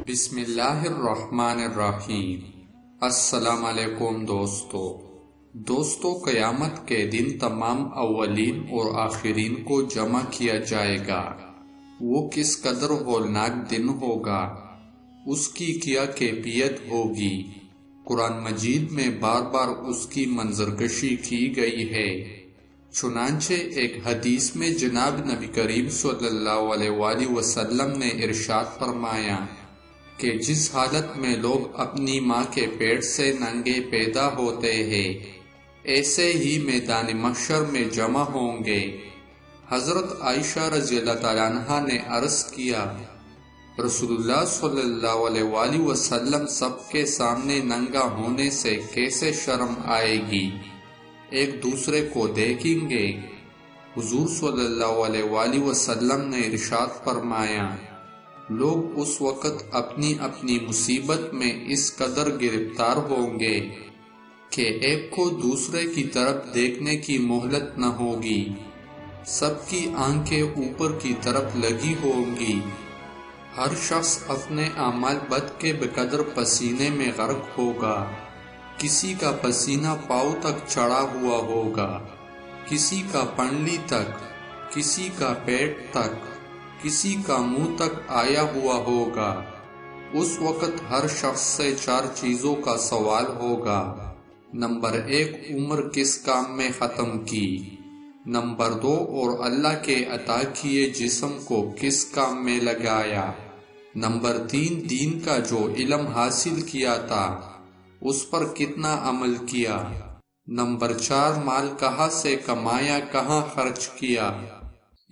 بسم اللہ الرحمن الرحیم۔ السلام علیکم دوستو، قیامت کے دن تمام اولین اور آخرین کو جمع کیا جائے گا۔ وہ کس قدر ہولناک دن ہوگا، اس کی کیا کیفیت ہوگی۔ قرآن مجید میں بار بار اس کی منظرکشی کی گئی ہے۔ چنانچہ ایک حدیث میں جناب نبی کریم صلی اللہ علیہ وآلہ وسلم نے ارشاد فرمایا کہ جس حالت میں لوگ اپنی ماں کے پیٹ سے ننگے پیدا ہوتے ہیں، ایسے ہی میدان محشر میں جمع ہوں گے۔ حضرت عائشہ رضی اللہ تعالیٰ عنہا نے عرض کیا، رسول اللہ صلی اللہ علیہ وآلہ وسلم سب کے سامنے ننگا ہونے سے کیسے شرم آئے گی، ایک دوسرے کو دیکھیں گے۔ حضور صلی اللہ علیہ وآلہ وسلم نے ارشاد فرمایا، لوگ اس وقت اپنی اپنی مصیبت میں اس قدر گرفتار ہوں گے کہ ایک کو دوسرے کی طرف دیکھنے کی مہلت نہ ہوگی۔ سب کی آنکھیں اوپر کی طرف لگی ہوں گی۔ ہر شخص اپنے اعمال بد کے بقدر پسینے میں غرق ہوگا۔ کسی کا پسینہ پاؤں تک چڑھا ہوا ہوگا، کسی کا پنڈلی تک، کسی کا پیٹ تک، کسی کا منہ تک آیا ہوا ہوگا۔ اس وقت ہر شخص سے 4 چیزوں کا سوال ہوگا۔ نمبر 1، عمر کس کام میں ختم کی۔ نمبر 2، اور اللہ کے عطا کیے جسم کو کس کام میں لگایا۔ نمبر 3، دین کا جو علم حاصل کیا تھا اس پر کتنا عمل کیا۔ نمبر 4، مال کہاں سے کمایا، کہاں خرچ کیا،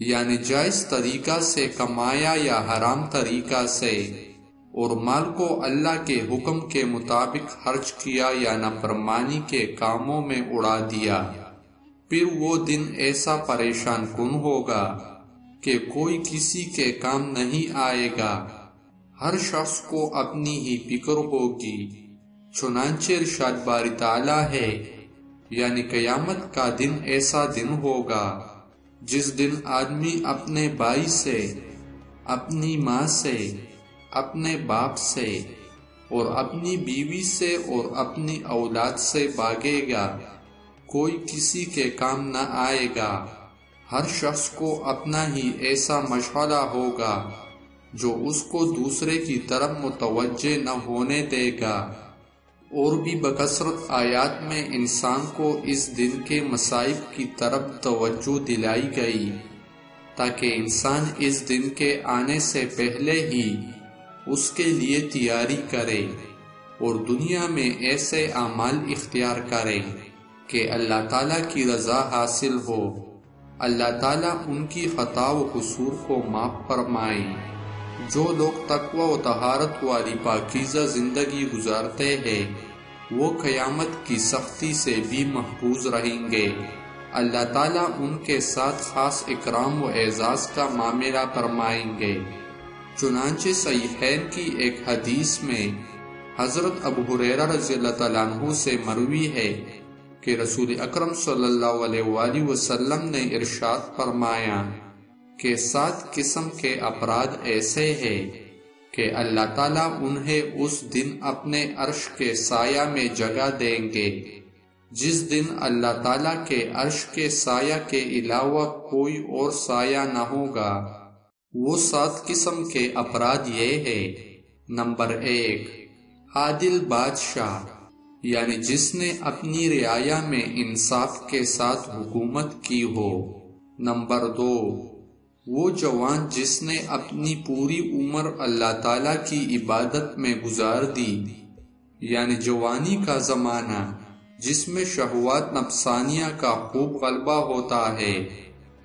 یعنی جائز طریقہ سے کمایا یا حرام طریقہ سے، اور مال کو اللہ کے حکم کے مطابق خرچ کیا یا نافرمانی کے کاموں میں اڑا دیا۔ پھر وہ دن ایسا پریشان کن ہوگا کہ کوئی کسی کے کام نہیں آئے گا۔ ہر شخص کو اپنی ہی فکر ہوگی۔ چنانچہ ارشاد باری تعالیٰ ہے، یعنی قیامت کا دن ایسا دن ہوگا جس دن آدمی اپنے بھائی سے، اپنی ماں سے، اپنے باپ سے، اور اپنی بیوی سے اور اپنی اولاد سے بھاگے گا۔ کوئی کسی کے کام نہ آئے گا۔ ہر شخص کو اپنا ہی ایسا مشغلہ ہوگا جو اس کو دوسرے کی طرف متوجہ نہ ہونے دے گا۔ اور بھی بکثرت آیات میں انسان کو اس دن کے مصائب کی طرف توجہ دلائی گئی تاکہ انسان اس دن کے آنے سے پہلے ہی اس کے لیے تیاری کرے اور دنیا میں ایسے اعمال اختیار کرے کہ اللہ تعالیٰ کی رضا حاصل ہو۔ اللہ تعالیٰ ان کی خطا و قصور کو معاف فرمائے۔ جو لوگ تقوی و طہارت والی پاکیزہ زندگی گزارتے ہیں وہ قیامت کی سختی سے بھی محفوظ رہیں گے۔ اللہ تعالیٰ ان کے ساتھ خاص اکرام و اعزاز کا معاملہ فرمائیں گے۔ چنانچہ صحیحین کی ایک حدیث میں حضرت ابو ہریرہ رضی اللہ تعالیٰ عنہ سے مروی ہے کہ رسول اکرم صلی اللہ علیہ وآلہ وسلم نے ارشاد فرمایا کہ 7 قسم کے افراد ایسے ہیں کہ اللہ تعالیٰ انہیں اس دن اپنے عرش کے سایہ میں جگہ دیں گے جس دن اللہ تعالیٰ کے عرش کے سایہ کے علاوہ کوئی اور سایہ نہ ہوگا۔ وہ 7 قسم کے افراد یہ ہیں۔ نمبر 1، عادل بادشاہ، یعنی جس نے اپنی رعایا میں انصاف کے ساتھ حکومت کی ہو۔ نمبر 2، وہ جوان جس نے اپنی پوری عمر اللہ تعالیٰ کی عبادت میں گزار دی، یعنی جوانی کا زمانہ جس میں شہوات نفسانیہ کا خوب غلبہ ہوتا ہے،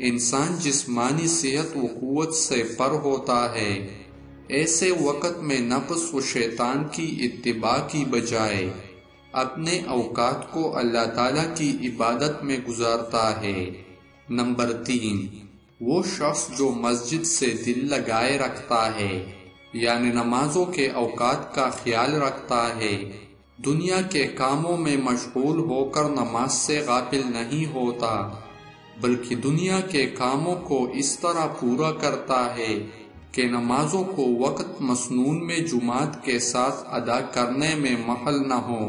انسان جسمانی صحت و قوت سے پر ہوتا ہے۔ ایسے وقت میں نفس و شیطان کی اتباع کی بجائے اپنے اوقات کو اللہ تعالیٰ کی عبادت میں گزارتا ہے۔ نمبر 3، وہ شخص جو مسجد سے دل لگائے رکھتا ہے، یعنی نمازوں کے اوقات کا خیال رکھتا ہے، دنیا کے کاموں میں مشغول ہو کر نماز سے غافل نہیں ہوتا، بلکہ دنیا کے کاموں کو اس طرح پورا کرتا ہے کہ نمازوں کو وقت مسنون میں جماعت کے ساتھ ادا کرنے میں محل نہ ہو۔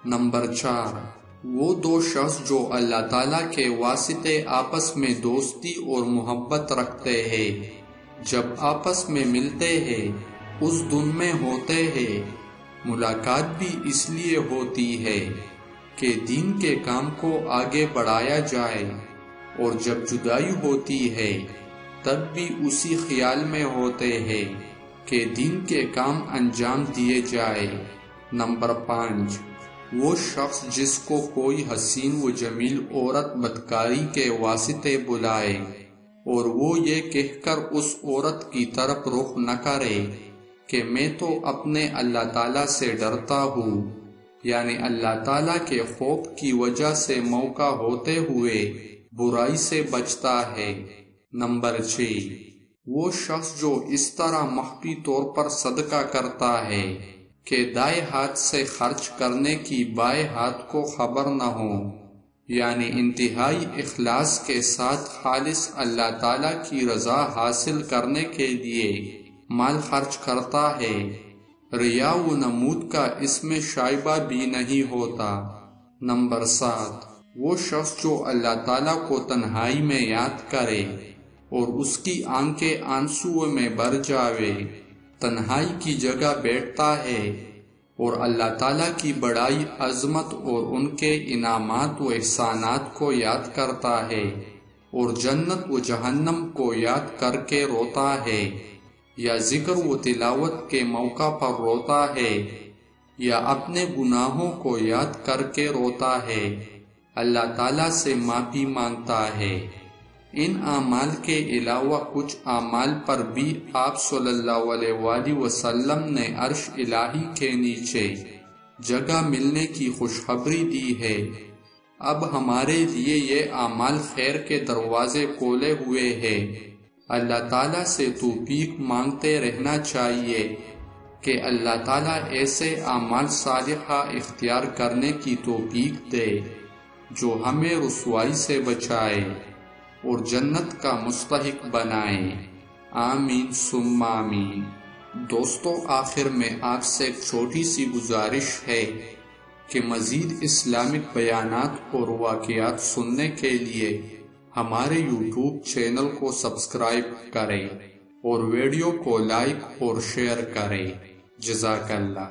نمبر 4، وہ دو شخص جو اللہ تعالیٰ کے واسطے آپس میں دوستی اور محبت رکھتے ہیں، جب آپس میں ملتے ہیں اس دن میں ہوتے ہیں۔ ملاقات بھی اس لیے ہوتی ہے کہ دین کے کام کو آگے بڑھایا جائے، اور جب جدائی ہوتی ہے تب بھی اسی خیال میں ہوتے ہیں کہ دین کے کام انجام دیے جائے۔ نمبر 5، وہ شخص جس کو کوئی حسین و جمیل عورت بدکاری کے واسطے بلائے اور وہ یہ کہہ کر اس عورت کی طرف رخ نہ کرے کہ میں تو اپنے اللہ تعالیٰ سے ڈرتا ہوں، یعنی اللہ تعالیٰ کے خوف کی وجہ سے موقع ہوتے ہوئے برائی سے بچتا ہے۔ نمبر 6، وہ شخص جو اس طرح مخفی طور پر صدقہ کرتا ہے کہ دائیں ہاتھ سے خرچ کرنے کی بائیں ہاتھ کو خبر نہ ہو، یعنی انتہائی اخلاص کے ساتھ خالص اللہ تعالیٰ کی رضا حاصل کرنے کے لیے مال خرچ کرتا ہے، ریا و نمود کا اس میں شائبہ بھی نہیں ہوتا۔ نمبر 7، وہ شخص جو اللہ تعالیٰ کو تنہائی میں یاد کرے اور اس کی آنکھیں آنسو میں بھر جاوے، تنہائی کی جگہ بیٹھتا ہے اور اللہ تعالیٰ کی بڑائی، عظمت اور ان کے انعامات و احسانات کو یاد کرتا ہے، اور جنت و جہنم کو یاد کر کے روتا ہے، یا ذکر و تلاوت کے موقع پر روتا ہے، یا اپنے گناہوں کو یاد کر کے روتا ہے، اللہ تعالیٰ سے معافی مانگتا ہے۔ ان اعمال کے علاوہ کچھ اعمال پر بھی آپ صلی اللہ علیہ وآلہ وسلم نے عرش الہی کے نیچے جگہ ملنے کی خوشخبری دی ہے۔ اب ہمارے لیے یہ اعمال خیر کے دروازے کھولے ہوئے ہیں۔ اللہ تعالیٰ سے توفیق مانگتے رہنا چاہیے کہ اللہ تعالیٰ ایسے اعمال صالحہ اختیار کرنے کی توفیق دے جو ہمیں رسوائی سے بچائے اور جنت کا مستحق بنائے۔ آمین ثم آمین۔ دوستو، آخر میں آپ سے ایک چھوٹی سی گزارش ہے کہ مزید اسلامک بیانات اور واقعات سننے کے لیے ہمارے یوٹیوب چینل کو سبسکرائب کریں اور ویڈیو کو لائک اور شیئر کریں۔ جزاک اللہ۔